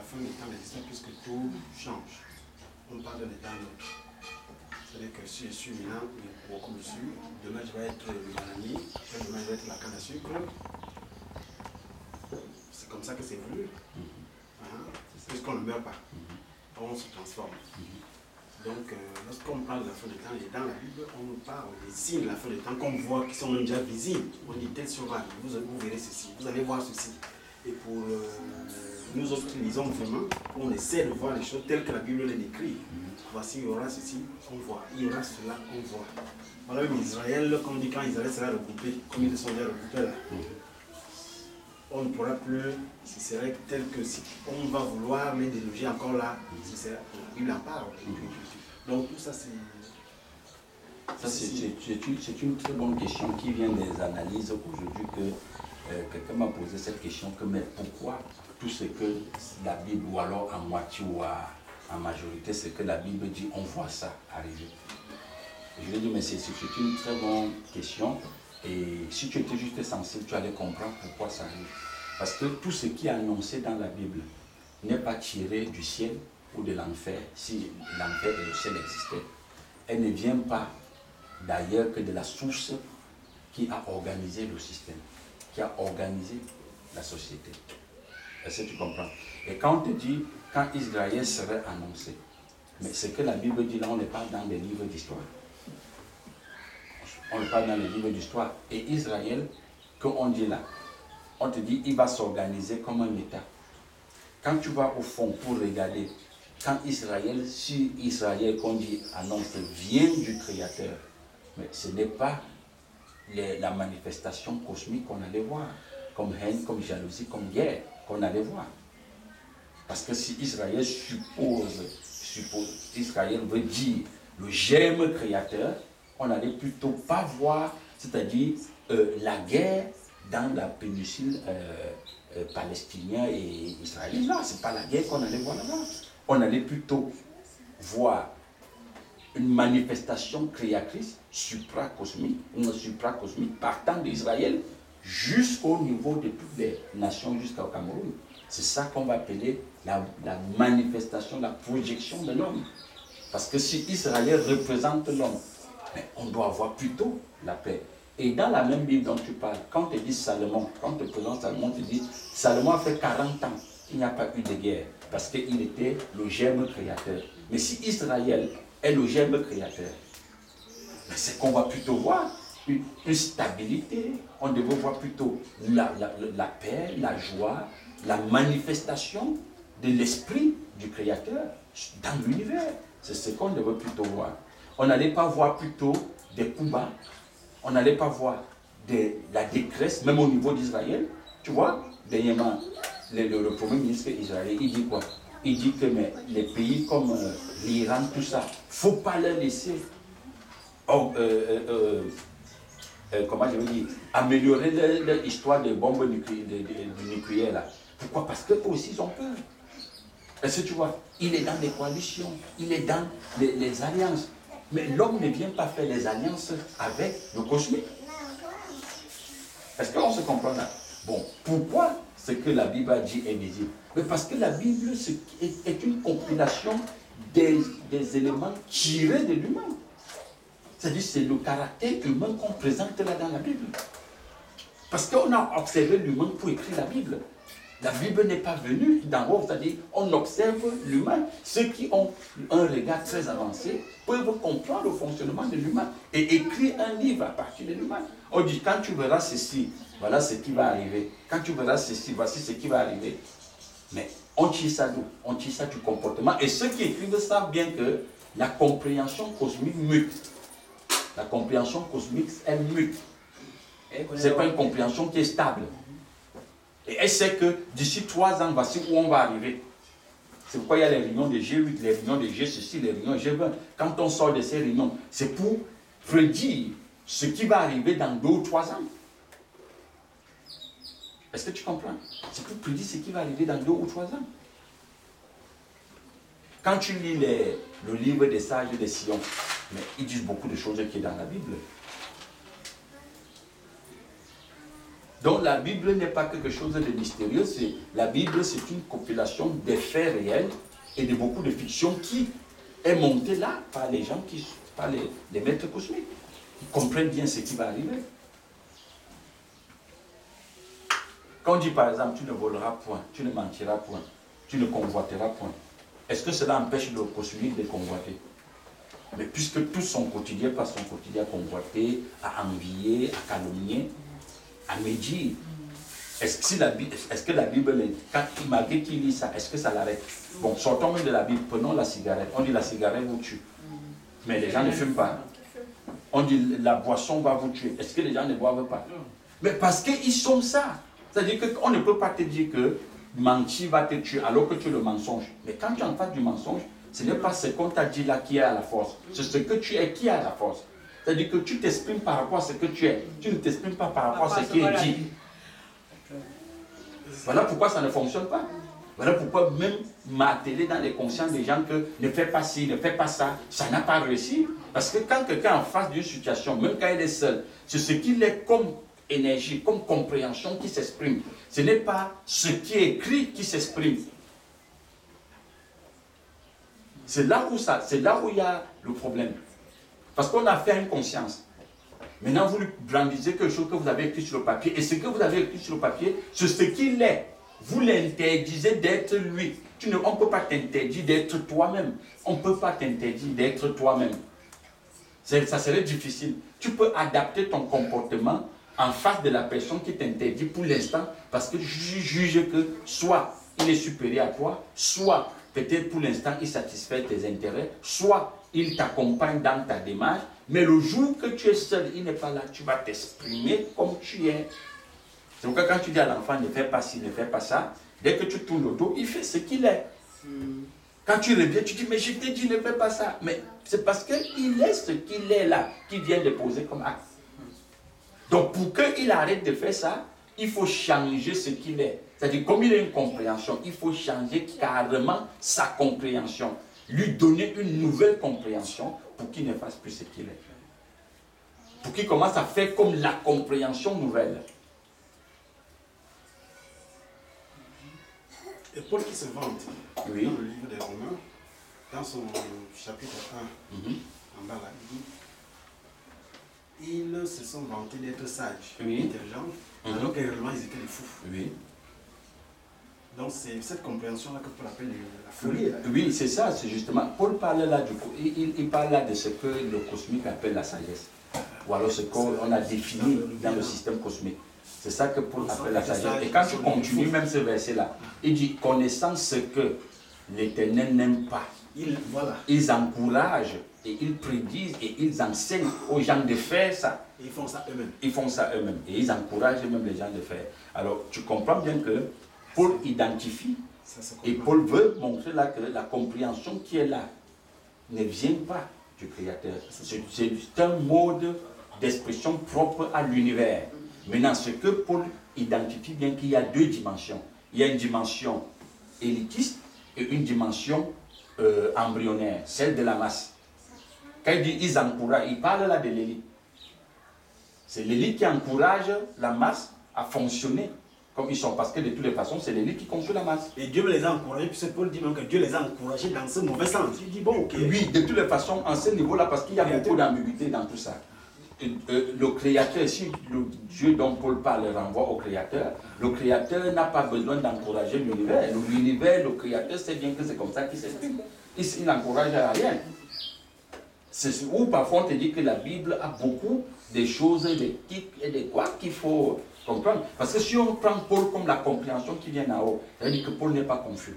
fin des temps existe puisque tout change. On parle d'un état à l'autre. C'est-à-dire que si je suis maintenant beaucoup dessus, demain je vais être le bananier, demain je vais être la canne à sucre. C'est comme ça que c'est voulu. Puisqu'on ne meurt pas, on se transforme. Donc, lorsqu'on parle de la fin des temps, et dans la Bible, on nous parle des signes de la fin des temps qu'on voit qui sont même déjà visibles. On dit tel sera, vous verrez ceci, vous allez voir ceci. Et pour nous autres qui lisons vraiment, on essaie de voir les choses telles que la Bible les décrit. Voici, il y aura ceci, on voit. Il y aura cela, on voit. Voilà, même Israël, comme on dit, quand Israël sera regroupé, comme ils sont déjà regroupés là, on ne pourra plus, ce serait tel que si on va vouloir les déloger encore là, la Bible en parle. Donc tout ça c'est... C'est une très bonne question qui vient des analyses aujourd'hui que quelqu'un m'a posé cette question que mais pourquoi tout ce que la Bible, ou alors en moitié ou en majorité, ce que la Bible dit, on voit ça arriver. Je lui ai dit mais c'est une très bonne question. Et si tu étais juste sensible, tu allais comprendre pourquoi ça arrive. Parce que tout ce qui est annoncé dans la Bible n'est pas tiré du ciel ou de l'enfer, si l'enfer et le ciel existaient. Elle ne vient pas d'ailleurs que de la source qui a organisé le système, qui a organisé la société. Est-ce que tu comprends? Et quand on te dit, quand Israël serait annoncé, mais ce que la Bible dit là, on n'est pas dans les livres d'histoire. On le parle dans les livres d'histoire. Et Israël, qu'on dit là, on te dit il va s'organiser comme un État. Quand tu vas au fond pour regarder, quand Israël, si Israël qu'on dit annonce vient du Créateur, mais ce n'est pas la manifestation cosmique qu'on allait voir, comme haine, comme jalousie, comme guerre, qu'on allait voir. Parce que si Israël suppose Israël veut dire le germe créateur, on n'allait plutôt pas voir, c'est-à-dire la guerre dans la péninsule palestinienne et israélienne. Là, ce n'est pas la guerre qu'on allait voir là-bas. On allait plutôt voir une manifestation créatrice supracosmique partant d'Israël jusqu'au niveau de toutes les nations jusqu'au Cameroun. C'est ça qu'on va appeler la manifestation, la projection de l'homme. Parce que si Israël représente l'homme, on doit avoir plutôt la paix. Et dans la même Bible dont tu parles, quand tu dis Salomon, quand tu présentes Salomon, tu dis Salomon a fait 40 ans, il n'y a pas eu de guerre, parce qu'il était le germe créateur. Mais si Israël est le germe créateur, c'est qu'on va plutôt voir une stabilité, on devrait voir plutôt la paix, la joie, la manifestation de l'esprit du créateur dans l'univers. C'est ce qu'on devrait plutôt voir. On n'allait pas voir plutôt des coups bas, on n'allait pas voir la détresse, même au niveau d'Israël. Tu vois, dernièrement, le premier ministre israélien, il dit quoi? Il dit que mais, les pays comme l'Iran, tout ça, il ne faut pas leur laisser comment je veux dire, améliorer leur histoire de bombes nucléaires là. Pourquoi? Parce qu'eux aussi ils ont peur. Est-ce que tu vois, il est dans les coalitions, il est dans les alliances. Mais l'homme ne vient pas faire les alliances avec le cosmique. Est-ce qu'on se comprend là? Bon, pourquoi ce que la Bible a dit est visible? Mais parce que la Bible est une compilation des éléments tirés de l'humain. C'est-à-dire c'est le caractère humain qu'on présente là dans la Bible. Parce qu'on a observé l'humain pour écrire la Bible. La Bible n'est pas venue d'en haut, c'est-à-dire on observe l'humain. Ceux qui ont un regard très avancé peuvent comprendre le fonctionnement de l'humain et écrire un livre à partir de l'humain. On dit quand tu verras ceci, voilà ce qui va arriver. Quand tu verras ceci, voici ce qui va arriver. Mais on tire ça d'où? On tire ça du comportement. Et ceux qui écrivent savent bien que la compréhension cosmique mute. La compréhension cosmique, elle mute. Ce n'est pas une compréhension qui est stable. Et elle sait que d'ici 3 ans, voici où on va arriver. C'est pourquoi il y a les réunions de G8, les réunions de G6, les réunions de G20. Quand on sort de ces réunions, c'est pour prédire ce qui va arriver dans 2 ou 3 ans. Est-ce que tu comprends? C'est pour prédire ce qui va arriver dans 2 ou 3 ans. Quand tu lis le livre des sages de Sion, mais ils disent beaucoup de choses qui sont dans la Bible. Donc la Bible n'est pas quelque chose de mystérieux, la Bible c'est une compilation des faits réels et de beaucoup de fiction qui est montée là par les gens, par les maîtres cosmiques. Ils comprennent bien ce qui va arriver. Quand on dit par exemple, tu ne voleras point, tu ne mentiras point, tu ne convoiteras point, est-ce que cela empêche le cosmique de convoiter? Mais puisque tout son quotidien passe son quotidien à convoiter, à envier, à calomnier, à médire, est-ce que la Bible, malgré qu'il lit ça, est-ce que ça l'arrête? Bon, sortons même de la Bible, prenons la cigarette. On dit la cigarette vous tue. Mais les gens ne fument pas. On dit la boisson va vous tuer. Est-ce que les gens ne boivent pas? Mais parce qu'ils sont ça. C'est-à-dire qu'on ne peut pas te dire que mentir va te tuer alors que tu es le mensonge. Mais quand tu es en face du mensonge, ce n'est pas ce qu'on t'a dit là qui a la force. C'est ce que tu es qui a la force. C'est-à-dire que tu t'exprimes par rapport à ce que tu es. Tu ne t'exprimes pas par rapport à ce qui est dit. Voilà pourquoi ça ne fonctionne pas. Voilà pourquoi même marteler dans les conscients des gens que ne fais pas ci, ne fais pas ça, ça n'a pas réussi. Parce que quand quelqu'un est en face d'une situation, même quand il est seul, c'est ce qu'il est comme énergie, comme compréhension qui s'exprime. Ce n'est pas ce qui est écrit qui s'exprime. C'est là où il y a le problème. Parce qu'on a fait une conscience. Maintenant, vous lui brandissez quelque chose que vous avez écrit sur le papier. Et ce que vous avez écrit sur le papier, c'est ce qu'il est. Vous l'interdisez d'être lui. On ne peut pas t'interdire d'être toi-même. On ne peut pas t'interdire d'être toi-même. Ça serait difficile. Tu peux adapter ton comportement en face de la personne qui t'interdit pour l'instant parce que tu juges que soit il est supérieur à toi, soit peut-être pour l'instant il satisfait tes intérêts, soit il t'accompagne dans ta démarche, mais le jour que tu es seul, il n'est pas là, tu vas t'exprimer comme tu es. C'est pourquoi quand tu dis à l'enfant ne fais pas ci, ne fais pas ça, dès que tu tournes le dos, il fait ce qu'il est. Quand tu reviens, tu dis mais je t'ai dit ne fais pas ça. Mais c'est parce qu'il est ce qu'il est là, qu'il vient de poser comme acte. Donc pour qu'il arrête de faire ça, il faut changer ce qu'il est. C'est-à-dire comme il a une compréhension, il faut changer carrément sa compréhension. Lui donner une nouvelle compréhension pour qu'il ne fasse plus ce qu'il est. Pour qu'il commence à faire comme la compréhension nouvelle. Et Paul qui se vante, oui, dans le livre des Romains, dans son chapitre 1, en bas là, ils se sont vantés d'être sages, intelligents, alors que réellement ils étaient des fous. Oui. Donc c'est cette compréhension-là que Paul appelle la folie. Là. Oui, c'est ça, c'est justement. Paul parle là du coup, il parle là de ce que le cosmique appelle la sagesse. Ou alors ce qu'on a défini dans le système cosmique. C'est ça que Paul appelle la sagesse. Et quand tu continues même ce verset-là, il dit connaissant ce que l'Éternel n'aime pas. Ils encouragent et ils prédisent et ils enseignent aux gens de faire ça. Et ils font ça eux-mêmes. Ils font ça eux-mêmes. Et ils encouragent même les gens de faire. Alors tu comprends bien que Paul identifie et Paul veut montrer là que la compréhension qui est là ne vient pas du Créateur. C'est un mode d'expression propre à l'univers. Maintenant, ce que Paul identifie bien qu'il y a deux dimensions. Il y a une dimension élitiste et une dimension embryonnaire, celle de la masse. Quand il dit ils encouragent, il parle là de l'élite. C'est l'élite qui encourage la masse à fonctionner comme ils sont, parce que de toutes les façons, c'est l'élite qui construit la masse. Et Dieu les a encouragés, puisque Paul dit même que Dieu les a encouragés dans ce mauvais sens. Il dit bon, ok. Oui, de toutes les façons, en ce niveau-là, parce qu'il y a beaucoup d'ambiguïté dans tout ça. Le Créateur, si le Dieu dont Paul parle renvoie au Créateur, le Créateur n'a pas besoin d'encourager l'univers. L'univers, le Créateur sait bien que c'est comme ça qu'il s'exprime. Il n'encourage à rien. Ou parfois on te dit que la Bible a beaucoup de choses, des tics et des quoi qu'il faut comprendre. Parce que si on prend Paul comme la compréhension qui vient en haut, ça veut dire que Paul n'est pas confus.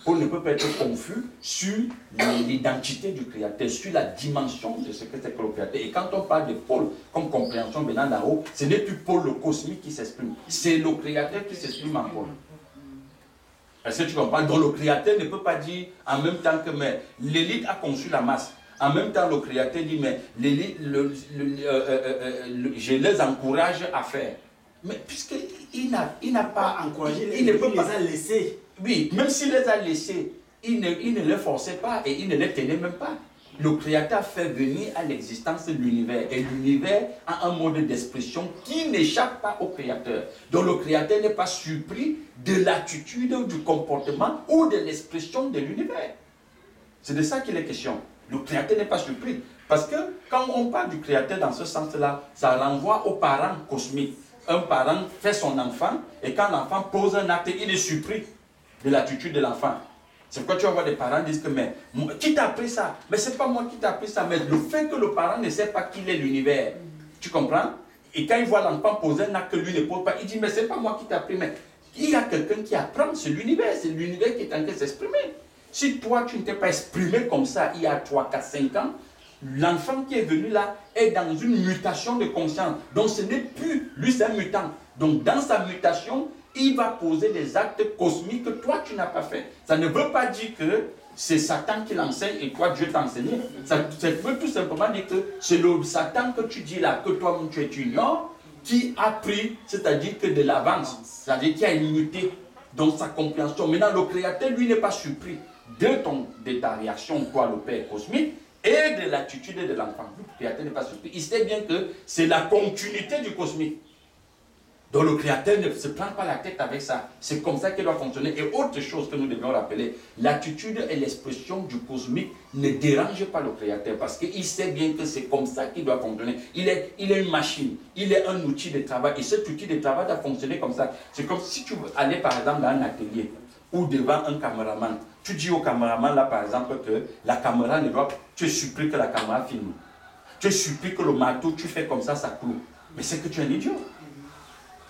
Paul ne peut pas être confus sur l'identité du Créateur, sur la dimension de ce que c'est que le Créateur. Et quand on parle de Paul comme compréhension venant d'en haut, ce n'est plus Paul le cosmique qui s'exprime, c'est le Créateur qui s'exprime en Paul. Est-ce que tu comprends? Donc le Créateur ne peut pas dire en même temps que l'élite a conçu la masse. En même temps, le Créateur dit, mais l'élite, je les encourage à faire. Mais puisqu'il n'a pas encouragé, il ne peut pas. Les a laissés. Oui, même s'il les a laissés, il ne les forçait pas et il ne les tenait même pas. le Créateur fait venir à l'existence l'univers. Et l'univers a un mode d'expression qui n'échappe pas au Créateur. Donc le Créateur n'est pas surpris de l'attitude, du comportement ou de l'expression de l'univers. C'est de ça qu'il est question. Le Créateur n'est pas surpris. Parce que quand on parle du Créateur dans ce sens-là, ça renvoie aux parents cosmiques. Un parent fait son enfant et quand l'enfant pose un acte, il est surpris de l'attitude de l'enfant. C'est pourquoi tu vas voir des parents qui disent que mais qui t'a appris ça? Mais c'est pas moi qui t'a appris ça, mais le fait que le parent ne sait pas qu'il est l'univers. Tu comprends? Et quand il voit l'enfant poser un acte que lui ne pose pas, il dit mais c'est pas moi qui t'a appris, mais il y a quelqu'un qui apprend, c'est l'univers qui est en train de s'exprimer. Si toi tu ne t'es pas exprimé comme ça il y a 3, 4, 5 ans, l'enfant qui est venu là est dans une mutation de conscience. Donc ce n'est plus, lui c'est un mutant. Donc dans sa mutation, il va poser des actes cosmiques que toi tu n'as pas fait. Ça ne veut pas dire que c'est Satan qui l'enseigne et toi Dieu t'a enseigné. Ça veut tout simplement dire que c'est le Satan que tu dis là, que toi tu ignores, qui a pris, c'est-à-dire que de l'avance, c'est-à-dire qui a muté dans sa compréhension. Maintenant le Créateur lui n'est pas surpris de ta réaction, toi le Père cosmique, et de l'attitude de l'enfant. Le Créateur n'est pas surpris. Il sait bien que c'est la continuité du cosmique. Donc le Créateur ne se prend pas la tête avec ça. C'est comme ça qu'il doit fonctionner. Et autre chose que nous devons rappeler, l'attitude et l'expression du cosmique ne dérangent pas le Créateur parce qu'il sait bien que c'est comme ça qu'il doit fonctionner. Il est une machine, il est un outil de travail et cet outil de travail doit fonctionner comme ça. C'est comme si tu veux aller par exemple dans un atelier ou devant un caméraman. Tu dis au caméraman là par exemple que la caméra ne doit... Tu es surpris que la caméra filme. Tu es surpris que le marteau, tu fais comme ça cloue. Mais c'est que tu es un idiot.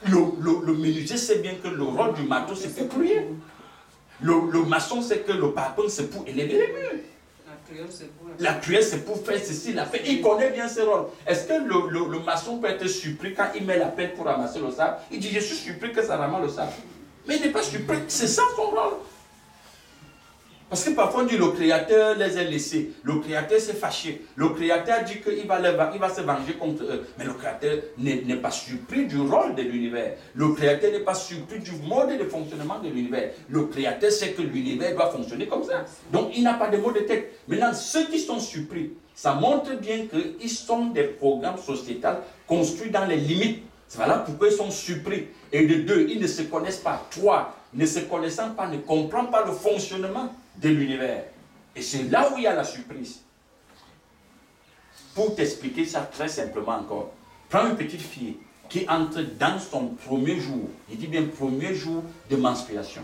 Le menuisier sait bien que le rôle du marteau c'est pour clouer. Le maçon sait que le parpaing c'est pour élever les murs. La cuillère c'est pour faire ceci, la fait. Il connaît bien ses rôles. Est-ce que le maçon peut être surpris quand il met la pelle pour ramasser le sable? Il dit je suis surpris que ça ramasse le sable. Mais il n'est pas surpris, c'est ça son rôle. Parce que parfois on dit le Créateur les a laissés. Le Créateur s'est fâché. Le Créateur dit qu'il va se venger contre eux. Mais le Créateur n'est pas surpris du rôle de l'univers. Le Créateur n'est pas surpris du mode de fonctionnement de l'univers. Le Créateur sait que l'univers doit fonctionner comme ça. Donc il n'a pas de mot de tête. Maintenant, ceux qui sont surpris, ça montre bien qu'ils sont des programmes sociétals construits dans les limites. Voilà pourquoi ils sont surpris. Et de deux, ils ne se connaissent pas. Trois, ne se connaissant pas, ne comprennent pas le fonctionnement de l'univers. Et c'est là où il y a la surprise. Pour t'expliquer ça très simplement encore, prends une petite fille qui entre dans son premier jour, il dit bien premier jour de menstruation.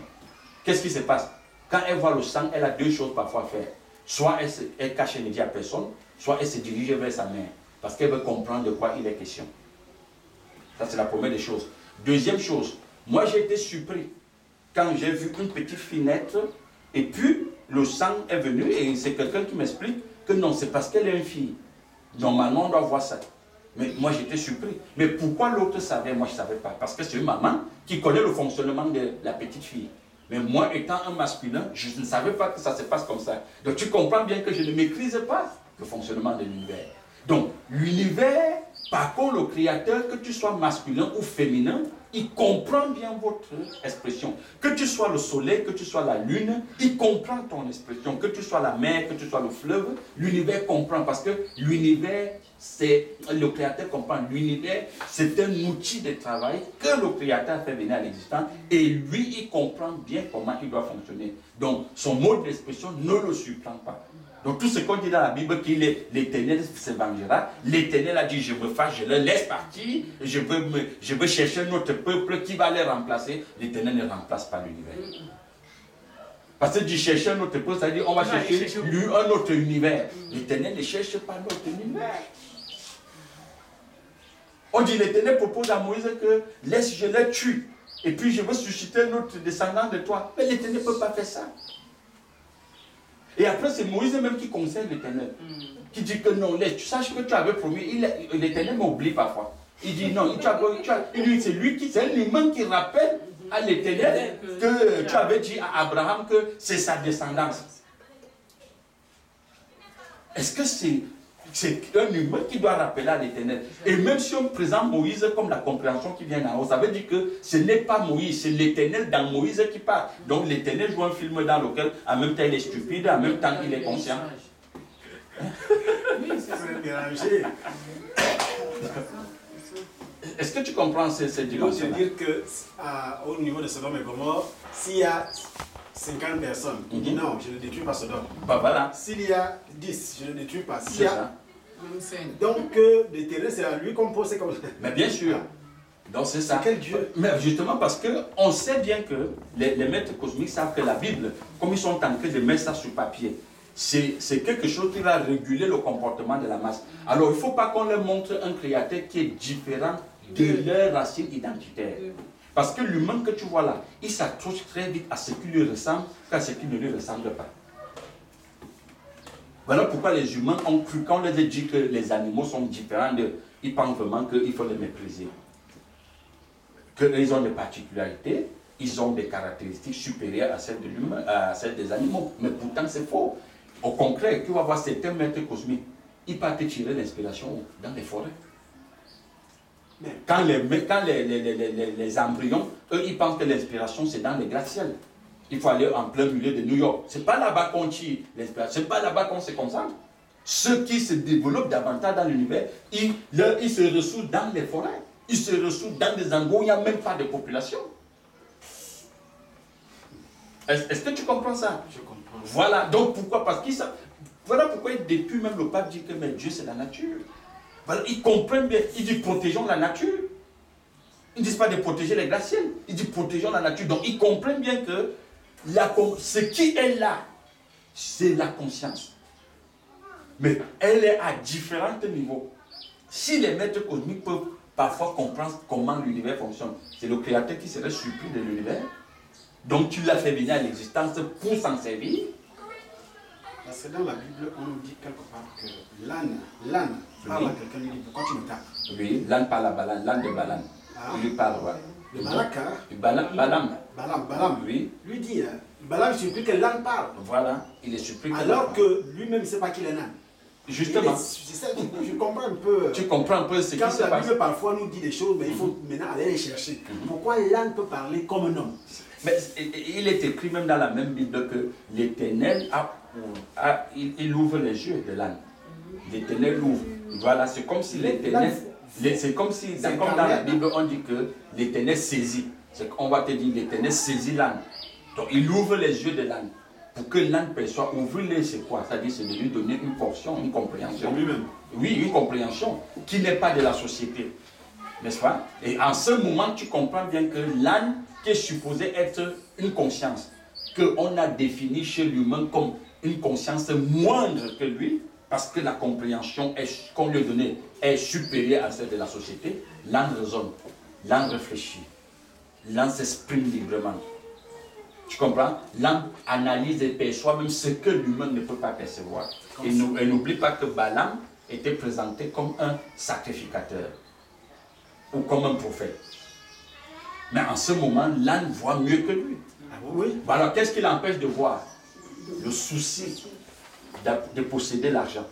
Qu'est-ce qui se passe? Quand elle voit le sang, elle a deux choses parfois à faire. Soit elle cache et ne dit à personne, soit elle se dirige vers sa mère, parce qu'elle veut comprendre de quoi il est question. Ça, c'est la première des choses. Deuxième chose, moi j'ai été surpris quand j'ai vu une petite fille naître et puis le sang est venu et c'est quelqu'un qui m'explique que non, c'est parce qu'elle est une fille. Normalement, on doit voir ça. Mais moi j'étais surpris. Mais pourquoi l'autre savait? Moi je ne savais pas. Parce que c'est une maman qui connaît le fonctionnement de la petite fille. Mais moi étant un masculin, je ne savais pas que ça se passe comme ça. Donc tu comprends bien que je ne maîtrise pas le fonctionnement de l'univers. Donc l'univers, par contre le Créateur, que tu sois masculin ou féminin, il comprend bien votre expression. Que tu sois le soleil, que tu sois la lune, il comprend ton expression. Que tu sois la mer, que tu sois le fleuve, l'univers comprend. Parce que l'univers, le Créateur comprend. L'univers, c'est un outil de travail que le Créateur fait venir à l'existence. Et lui, il comprend bien comment il doit fonctionner. Donc, son mode d'expression ne le surprend pas. Donc tout ce qu'on dit dans la Bible, qu'il est l'Éternel se vengera, l'Éternel a dit je me fâche, je le laisse partir, je veux chercher un autre peuple qui va les remplacer. L'Éternel ne remplace pas l'univers. Parce que dit chercher un autre peuple, ça veut dire on va chercher un autre univers. L'Éternel ne cherche pas notre univers. On dit l'Éternel propose à Moïse que laisse, je les tue, et puis je veux susciter un autre descendant de toi. Mais l'Éternel ne peut pas faire ça. Et après, c'est Moïse même qui conseille l'Éternel. Qui dit que non, tu saches que tu avais promis. L'Éternel m'oublie parfois. Il dit non, c'est lui qui, c'est un humain qui rappelle à l'Éternel que tu avais dit à Abraham que c'est sa descendance. Est-ce que c'est un humain qui doit rappeler à l'Éternel? Et même si on présente Moïse comme la compréhension qui vient en haut, ça veut dire que ce n'est pas Moïse, c'est l'Éternel dans Moïse qui parle. Donc l'Éternel joue un film dans lequel en même temps il est stupide, en même temps il est conscient. Oui, c'est mélangé. Est-ce que tu comprends ces dimensions? C'est-à-dire qu'au niveau de Sodome et Gomorrhe, s'il y a 50 personnes, il dit non, je ne détruis pas Sodome. Bah voilà. S'il y a 10, je ne détruis pas. S'il y C'est a... ça. Donc, le terrain, c'est à lui qu'on pose, c'est comme ça. Mais bien sûr. Donc c'est ça. Quel Dieu? Mais justement parce qu'on sait bien que les maîtres cosmiques savent que la Bible, comme ils sont en train de mettre ça sur papier, c'est quelque chose qui va réguler le comportement de la masse. Alors il ne faut pas qu'on leur montre un créateur qui est différent de leur racine identitaire. Parce que l'humain que tu vois là, il s'accroche très vite à ce qui lui ressemble qu'à ce qui ne lui ressemble pas. Voilà pourquoi les humains ont cru, quand on leur a dit que les animaux sont différents d'eux, ils pensent vraiment qu'il faut les mépriser. Qu'ils ont des particularités, ils ont des caractéristiques supérieures à celles de l'humain, à celles des animaux. Mais pourtant c'est faux. Au contraire, tu vas voir certains maîtres cosmiques, ils partent tirer l'inspiration dans les forêt. Quand les embryons, eux, ils pensent que l'inspiration, c'est dans les gratte-ciels. Il faut aller en plein milieu de New York. Ce n'est pas là-bas qu'on tire l'inspiration, ce n'est pas là-bas qu'on se concentre. Ceux qui se développent davantage dans l'univers, ils se ressourcent dans les forêts. Ils se ressourcent dans des endroits où il n'y a même pas de population. Est-ce que tu comprends ça? Je comprends. Voilà, donc pourquoi? Parce qu'ils savent. Voilà pourquoi depuis même le pape dit que mais Dieu c'est la nature. Voilà, ils comprennent bien, ils disent protégeons la nature. Ils ne disent pas de protéger les glaciers, ils disent protégeons la nature. Donc ils comprennent bien que ce qui est là, c'est la conscience. Mais elle est à différents niveaux. Si les maîtres cosmiques peuvent parfois comprendre comment l'univers fonctionne, c'est le créateur qui serait surpris de l'univers. Donc tu l'as fait venir à l'existence pour s'en servir. Parce que dans la Bible, on nous dit quelque part que l'âne parle à quelqu'un, il dit pourquoi tu me tapes? Oui, l'âne parle à Balaam, l'âne de Balaam. Il lui parle, ouais. Le Balak, Balaam, oui. Lui dit, Balaam est surpris que l'âne parle. Voilà, il est surpris. Alors que lui-même ne sait pas qu'il est l'âne. Justement. Je comprends un peu. Tu comprends un peu ce qui se passe. Quand la Bible parfois nous dit des choses, mais il faut maintenant aller les chercher. Pourquoi l'âne peut parler comme un homme? Mais il est écrit même dans la même Bible que l'Éternel il ouvre les yeux de l'âne. L'Éternel ouvre. Voilà, c'est comme si l'Éternel. C'est comme dans la Bible on dit que l'Éternel saisit. On va te dire l'Éternel saisit l'âne. Donc il ouvre les yeux de l'âne. Pour que l'âne perçoive, ouvrir-les, c'est quoi? C'est-à-dire, c'est de lui donner une portion, une compréhension. Lui-même. Oui, une compréhension qui n'est pas de la société. N'est-ce pas? Et en ce moment, tu comprends bien que l'âne, qui est supposé être une conscience, qu'on a défini chez l'humain comme une conscience moindre que lui, parce que la compréhension qu'on lui a donnée est supérieure à celle de la société, l'âne raisonne, l'âne réfléchit, l'âne s'exprime librement. Tu comprends? L'âme analyse et perçoit même ce que l'humain ne peut pas percevoir. Et n'oublie pas que Balaam était présenté comme un sacrificateur ou comme un prophète. Mais en ce moment, l'âne voit mieux que lui. Ah oui? Alors qu'est-ce qui l'empêche de voir? Le souci de posséder l'argent.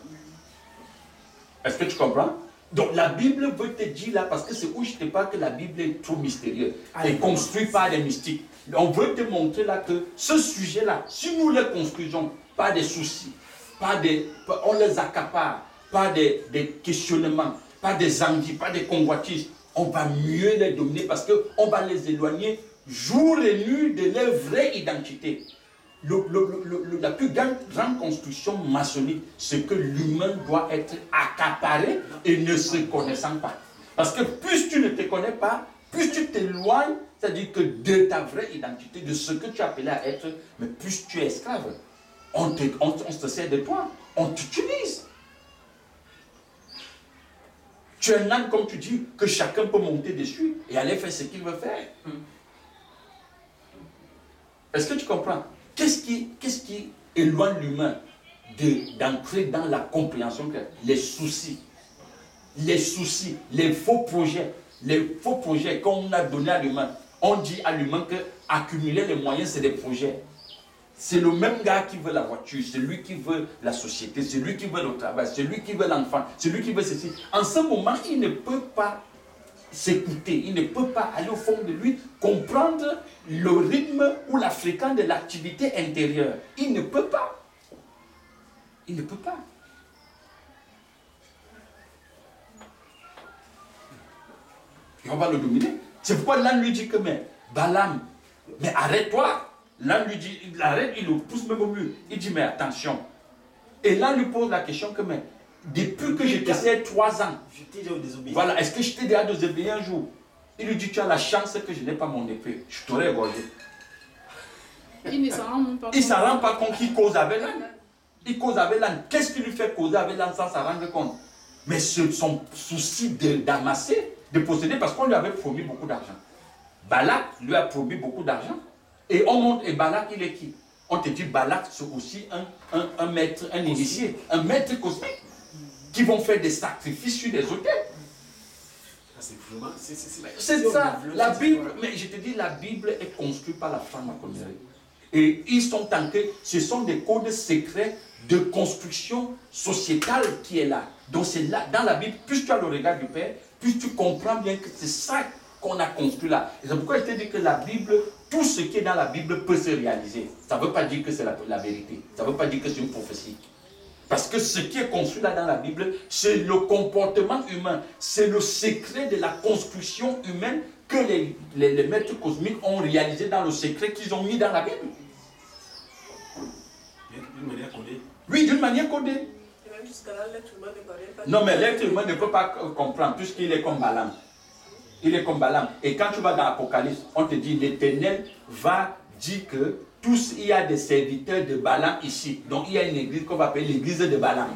Est-ce que tu comprends? Donc la Bible veut te dire là, parce que c'est où je te parle que la Bible est trop mystérieuse. Elle est construite par des mystiques. On veut te montrer là que ce sujet-là, si nous le construisons, pas des soucis, on les accapare, pas des questionnements, pas des envies, pas des convoitises, on va mieux les dominer parce qu'on va les éloigner jour et nuit de leur vraie identité. La plus grande construction maçonnique, c'est que l'humain doit être accaparé et ne se connaissant pas. Parce que plus tu ne te connais pas, plus tu t'éloignes, c'est-à-dire que de ta vraie identité, de ce que tu as appelé à être, mais plus tu es esclave. On se sert de toi, on t'utilise. Tu es un âne, comme tu dis, que chacun peut monter dessus et aller faire ce qu'il veut faire. Est-ce que tu comprends? Qu'est-ce qui éloigne l'humain d'entrer dans la compréhension? Les soucis, les faux projets qu'on a donnés à l'humain. On dit à l'humain que accumuler les moyens, c'est des projets. C'est le même gars qui veut la voiture, c'est lui qui veut la société, c'est lui qui veut le travail, c'est lui qui veut l'enfant, c'est lui qui veut ceci. En ce moment, il ne peut pas s'écouter, il ne peut pas aller au fond de lui, comprendre le rythme ou la fréquence de l'activité intérieure. Il ne peut pas. Il ne peut pas. Et on va le dominer. C'est pourquoi l'âne lui dit que, mais Balaam, mais arrête-toi. L'âne lui dit, il arrête, il le pousse même au mur. Il dit, mais attention. Et l'âne lui pose la question que, mais depuis que je te sais 3 ans, je t'ai déjà désobéi. Voilà, est-ce que je t'ai déjà désobéi un jour? Il lui dit, tu as la chance que je n'ai pas mon épée. Je t'aurais égorgé. Il ne s'en rend même pas compte. Il ne s'en rend pas compte qu'il cause avec l'âne. Il cause avec l'âne. Qu'est-ce qui lui fait causer avec l'âne sans s'en rendre compte? Mais c'est son souci d'amasser, de posséder, parce qu'on lui avait promis beaucoup d'argent. Balak lui a promis beaucoup d'argent. Et on monte, et Balak, il est qui? On te dit, Balak, c'est aussi un maître, un initié, un maître cosmique, qui vont faire des sacrifices sur des autels. C'est vraiment, c'est ça, la Bible, mais je te dis, la Bible est construite par la franc-maçonnerie. Et ils sont tanqués, ce sont des codes secrets de construction sociétale qui est là. Donc c'est là, dans la Bible, plus tu as le regard du Père, plus tu comprends bien que c'est ça qu'on a construit là. Et c'est pourquoi je te dis que la Bible, tout ce qui est dans la Bible peut se réaliser. Ça ne veut pas dire que c'est la vérité. Ça ne veut pas dire que c'est une prophétie. Parce que ce qui est construit là dans la Bible, c'est le comportement humain. C'est le secret de la construction humaine que les maîtres cosmiques ont réalisé dans le secret qu'ils ont mis dans la Bible. D'une manière codée. Oui, d'une manière codée. Non, mais l'être humain ne peut pas comprendre puisqu'il est comme Balaam. Il est comme Balaam. Et quand tu vas dans l'Apocalypse, on te dit l'Éternel va dire que il y a des serviteurs de Balaam ici. Donc il y a une église qu'on va appeler l'église de Balaam.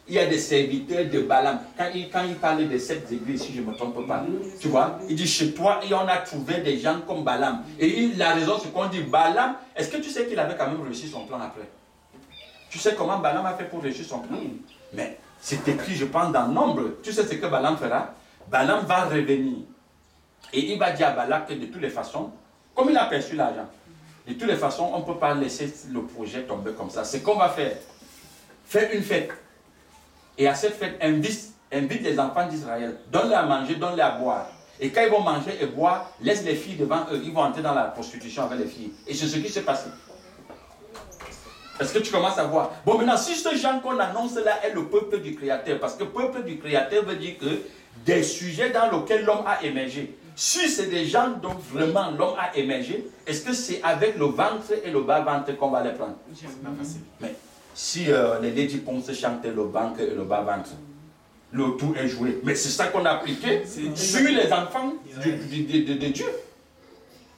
Il y a des serviteurs de Balaam. Quand il parlait de cette église, si je ne me trompe pas, tu vois, il dit chez toi, et on a trouvé des gens comme Balaam. Et la raison, c'est qu'on dit Balaam. Est-ce que tu sais qu'il avait quand même réussi son plan après? Tu sais comment Balaam a fait pour réussir son plan? Mais c'est écrit, je pense, dans Nombre. Tu sais ce que Balaam fera? Balaam va revenir. Et il va dire à Balak que de toutes les façons, comme il a perçu l'argent, de toutes les façons, on ne peut pas laisser le projet tomber comme ça. C'est qu'on va faire. Faire une fête. Et à cette fête, invite les enfants d'Israël. Donne-les à manger, donne-les à boire. Et quand ils vont manger et boire, laisse les filles devant eux. Ils vont entrer dans la prostitution avec les filles. Et c'est ce qui s'est passé. Est-ce que tu commences à voir? Bon, maintenant, si ce genre qu'on annonce là est le peuple du Créateur, parce que peuple du Créateur veut dire que des sujets dans lesquels l'homme a émergé. Si c'est des gens dont vraiment l'homme a émergé, est-ce que c'est avec le ventre et le bas-ventre qu'on va les prendre? C'est pas facile. Mais si les Lady Ponce chantaient le ventre et le bas-ventre, le tout est joué. Mais c'est ça qu'on a appliqué sur les enfants de Dieu.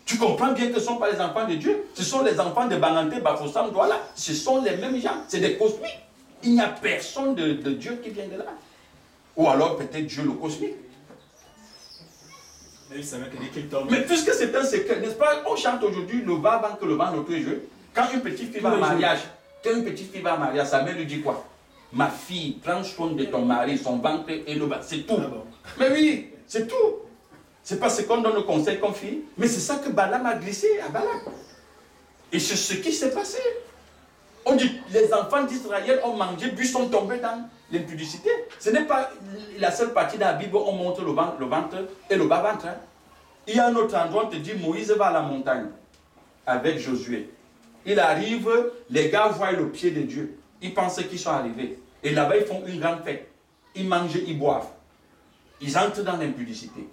Tu comprends bien que ce ne sont pas les enfants de Dieu. Ce sont les enfants de Banganté, Bafoussam, Douala. Ce sont les mêmes gens. C'est des cosmiques. Il n'y a personne de Dieu qui vient de là. Ou alors peut-être Dieu le cosmique. Mais puisque c'est un secret, n'est-ce pas? On chante aujourd'hui le va avant que le vent ne peut jouer. Quand une petite fille va en mariage, sa mère lui dit quoi? Ma fille, prends soin de ton mari, son ventre et le bas. C'est tout. Mais oui, c'est tout. C'est pas ce qu'on donne le conseil comme fille, mais c'est ça que Balaam a glissé à Balak. Et c'est ce qui s'est passé. On dit les enfants d'Israël ont mangé, puis sont tombés dans l'impudicité. Ce n'est pas la seule partie de la Bible où on montre le ventre et le bas-ventre. Hein. Il y a un autre endroit, on te dit Moïse va à la montagne avec Josué. Il arrive, les gars voient le pied de Dieu. Ils pensent qu'ils sont arrivés. Et là-bas, ils font une grande fête. Ils mangent, ils boivent. Ils entrent dans l'impudicité.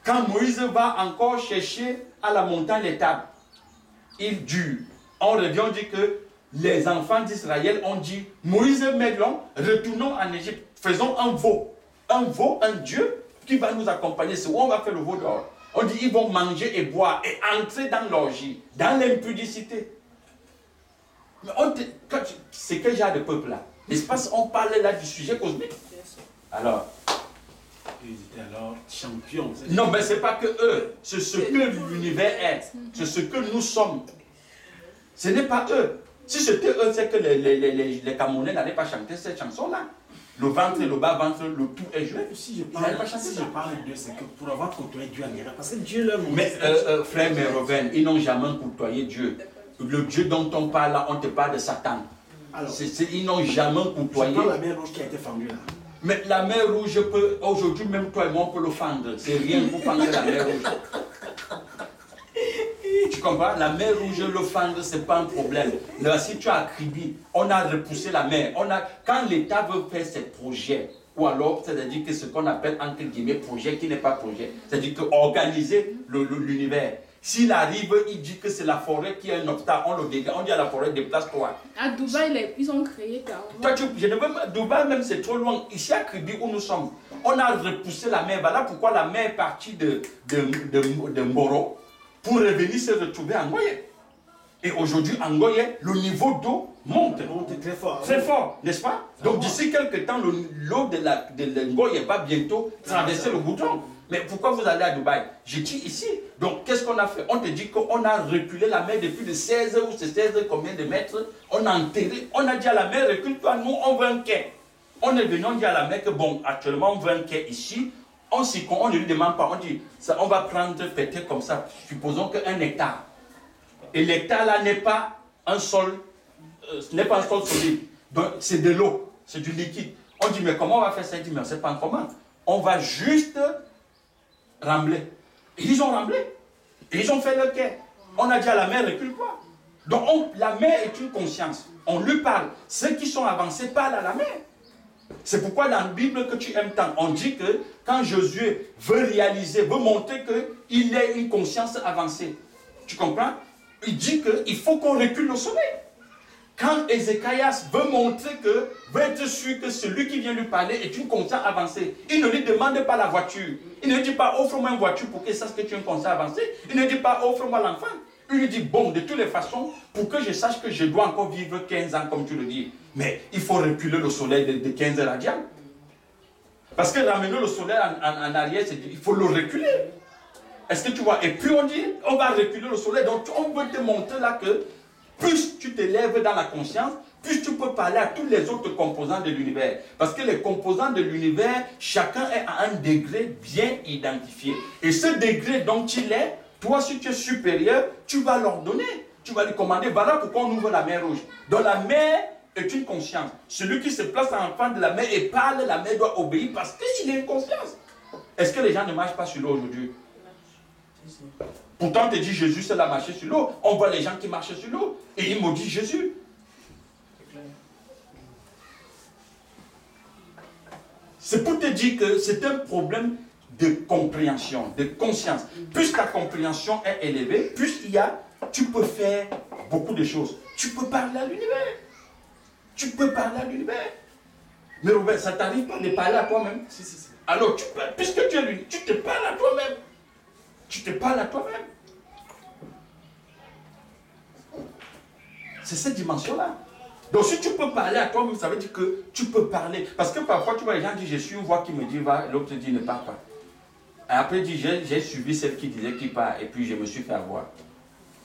Quand Moïse va encore chercher à la montagne les tables, il dure. On revient, on dit que les enfants d'Israël ont dit, Moïse, Méglon, retournons en Égypte, faisons un veau, un Dieu qui va nous accompagner. C'est où on va faire le veau d'or. On dit, ils vont manger et boire et entrer dans l'orgie, dans l'impudicité. Mais c'est quel genre de peuple là? N'est-ce pas, on parle là du sujet cosmique? Alors, ils étaient alors champions. Non, mais ce n'est pas que eux. C'est ce que l'univers est. C'est ce que nous sommes. Ce n'est pas eux. Si c'était eux, c'est que les Camerounais n'allaient pas chanter cette chanson-là. Le ventre et le bas-ventre, le tout est joué. Si je parle d'eux, c'est que pour avoir côtoyé Dieu en guerre, parce que Dieu leur... Mais frère Méroven, ils n'ont jamais côtoyé Dieu. Le Dieu dont on parle là, on te parle de Satan. Alors, ils n'ont jamais côtoyé. C'est pas la mer rouge qui a été fendue là. Mais la mer rouge, aujourd'hui, même toi et moi, on peut le fendre. C'est rien pour fendre la mer rouge. Tu comprends? La mer rouge, le fendre, ce n'est pas un problème. Là, si tu as Kribi, on a repoussé la mer. Quand l'État veut faire ses projets, ou alors, c'est-à-dire que ce qu'on appelle entre guillemets projet qui n'est pas projet, c'est-à-dire que organiser l'univers. S'il arrive, il dit que c'est la forêt qui est un obstacle, on le dégage, on dit à la forêt déplace-toi. À Dubaï, ils ont créé carrément. Toi, Dubaï même c'est trop loin. Ici à Kribi où nous sommes, on a repoussé la mer. Voilà pourquoi la mer est partie de Mboro pour revenir se retrouver à Ngoye. Et aujourd'hui, à Ngoye, le niveau d'eau monte. Monte très fort. Très fort, n'est-ce pas? Donc d'ici quelques temps, l'eau de Ngoye va bientôt traverser le goudron. Mais pourquoi vous allez à Dubaï? J'ai dit ici. Donc qu'est-ce qu'on a fait? On te dit qu'on a reculé la mer depuis de 16 ou 16 combien de mètres. On a enterré. On a dit à la mer, recule-toi, nous on veut un quai. On est venu, on dit à la mer que bon, actuellement on veut un quai ici. On ne lui demande pas, on dit, ça, on va prendre peut-être comme ça, supposons qu'un hectare. Et l'hectare là n'est pas un sol, solide. Donc c'est de l'eau, c'est du liquide. On dit mais comment on va faire ça? Il dit mais on ne sait pas comment. On va juste rembler. Et ils ont remblé. Et ils ont fait le quai. On a dit à la mer recule pas. Donc la mer est une conscience. On lui parle. Ceux qui sont avancés parlent à la mer. C'est pourquoi dans la Bible que tu aimes tant, on dit que quand Josué veut réaliser, veut montrer qu'il ait une conscience avancée. Tu comprends? Il dit qu'il faut qu'on recule le soleil. Quand Ézéchias veut montrer veut être sûr que celui qui vient lui parler est une conscience avancée, il ne lui demande pas la voiture. Il ne dit pas offre-moi une voiture pour qu'il sache que tu es une conscience avancée. Il ne dit pas offre-moi l'enfant. Il lui dit bon, de toutes les façons, pour que je sache que je dois encore vivre 15 ans comme tu le dis. Mais il faut reculer le soleil de 15 radians. Parce que ramener le soleil en arrière, il faut le reculer. Est-ce que tu vois? Et puis on dit, on va reculer le soleil. Donc on veut te montrer là que plus tu t'élèves dans la conscience, plus tu peux parler à tous les autres composants de l'univers. Parce que les composants de l'univers, chacun est à un degré bien identifié. Et ce degré dont il est, toi si tu es supérieur, tu vas leur donner. Tu vas lui commander, voilà pourquoi on ouvre la mer rouge. Donc la mer est une conscience. Celui qui se place en enfant de la mer et parle, la mer doit obéir parce qu'il a une conscience. Est-ce que les gens ne marchent pas sur l'eau aujourd'hui? Pourtant, on te dit Jésus, c'est la marcher sur l'eau. On voit les gens qui marchent sur l'eau. Et ils maudissent Jésus. C'est pour te dire que c'est un problème de compréhension, de conscience. Plus ta compréhension est élevée, plus tu peux faire beaucoup de choses. Tu peux parler à l'univers. Tu peux parler à l'univers. Mais Robert, ça t'arrive pas de parler à toi-même? Si. Alors, puisque tu es l'univers, tu te parles à toi-même. Tu te parles à toi-même. C'est cette dimension-là. Donc si tu peux parler à toi-même, ça veut dire que tu peux parler. Parce que parfois, tu vois, les gens disent, je suis une voix qui me dit, va, l'autre dit, ne parle pas. Et après, il dit, j'ai suivi celle qui disait qu'il part, et puis je me suis fait avoir.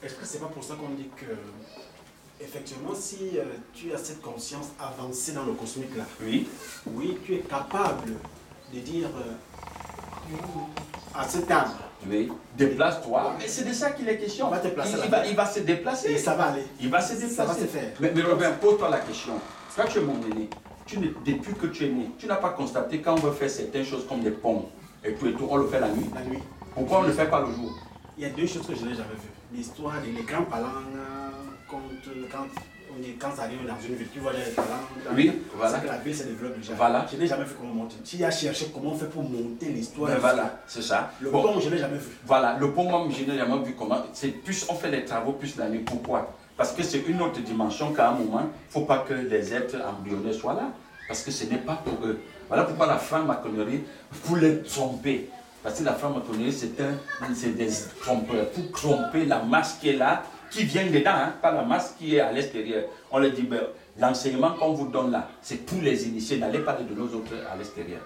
Est-ce que c'est pas pour ça qu'on dit que, effectivement, si tu as cette conscience avancée dans le cosmique là, oui, tu es capable de dire à cet arbre, oui, déplace-toi. Mais c'est de ça qu'il est question. Il va se déplacer. Et ça va aller. Il va se déplacer. Ça va se faire. Mais Robert, pose-toi la question. Quand tu es mon aîné, depuis que tu es né, tu n'as pas constaté quand on veut faire certaines choses comme des ponts et tout, on le fait la nuit. La nuit. Pourquoi on ne le fait pas le jour? Il y a deux choses que je n'ai jamais vues. L'histoire des grands palans, quand ça arrive dans une ville, tu vois les palans. Oui, voilà. C'est que la ville se développe déjà. Voilà. Je n'ai jamais vu comment monter. Tu as cherché comment on fait pour monter l'histoire. Ben voilà, c'est ça. Le pont, je n'ai jamais vu. Voilà, le pont, moi, je n'ai jamais vu comment. C'est plus, on fait les travaux plus la nuit. Pourquoi? Parce que c'est une autre dimension qu'à un moment, il ne faut pas que les êtres embryonnés soient là. Parce que ce n'est pas pour eux. Voilà pourquoi la franc-maçonnerie voulait tromper. Parce que la franc-maçonnerie, c'est des trompeurs. Pour tromper la masse qui est là, qui vient dedans, hein, pas la masse qui est à l'extérieur. On leur dit, ben, l'enseignement qu'on vous donne là, c'est pour les initiés. N'allez pas de nos autres à l'extérieur.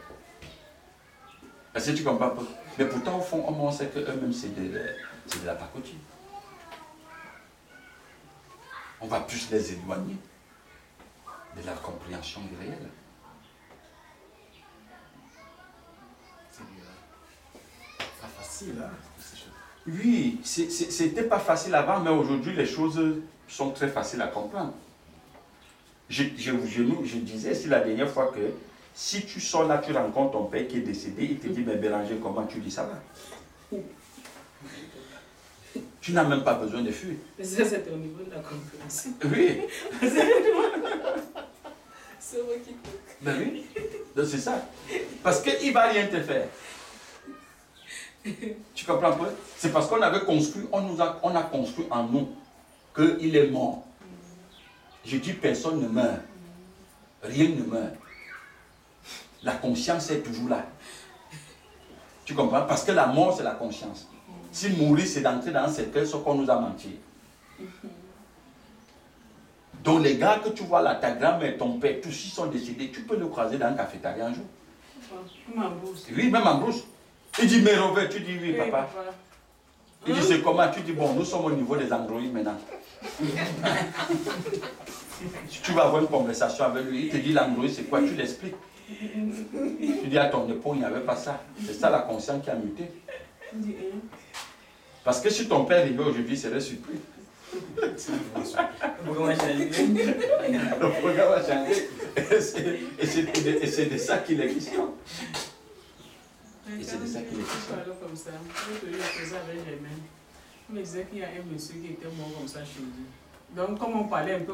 Est-ce que tu comprends pas? Mais pourtant, au fond, on sait qu'eux-mêmes, c'est de la pacotille. On va plus les éloigner de la compréhension du réel. C'est pas facile, hein, ces choses. Oui, c'était pas facile avant, mais aujourd'hui, les choses sont très faciles à comprendre. Je disais, c'est la dernière fois que si tu sors là, tu rencontres ton père qui est décédé, il te dit, mais Béranger, comment tu dis ça va? Tu n'as même pas besoin de fuir. Mais ça, c'était au niveau de la compréhension. Oui. C'est moi qui te... Ben oui. Donc c'est ça. Parce qu'il ne va rien te faire. Tu comprends pas? C'est parce qu'on avait construit, on a construit en nous qu'il est mort. Je dis personne ne meurt. Rien ne meurt. La conscience est toujours là. Tu comprends? Parce que la mort, c'est la conscience. Si mourir, c'est d'entrer dans un cercueil, ce qu'on nous a menti. Donc les gars que tu vois là, ta grand-mère, ton père, tous ils sont décédés, tu peux le croiser dans un cafétéria un jour. Oui, même en brousse. Il dit, mais Robert, tu dis oui, papa. Il dit, c'est comment? Tu dis, bon, nous sommes au niveau des androïdes maintenant. Si tu vas avoir une conversation avec lui, il te dit, l'androïde, c'est quoi? Tu l'expliques. Tu dis, à ton époux, il n'y avait pas ça. C'est ça la conscience qui a muté. Parce que si ton père arrivait aujourd'hui, il serait surpris. Le programme a changé. Et c'est de ça qu'il est question. Et c'est de ça qu'il est question. Comme ça, il me disait qu'il y a un monsieur qui était mort comme ça chez lui. Donc, comme on parlait un peu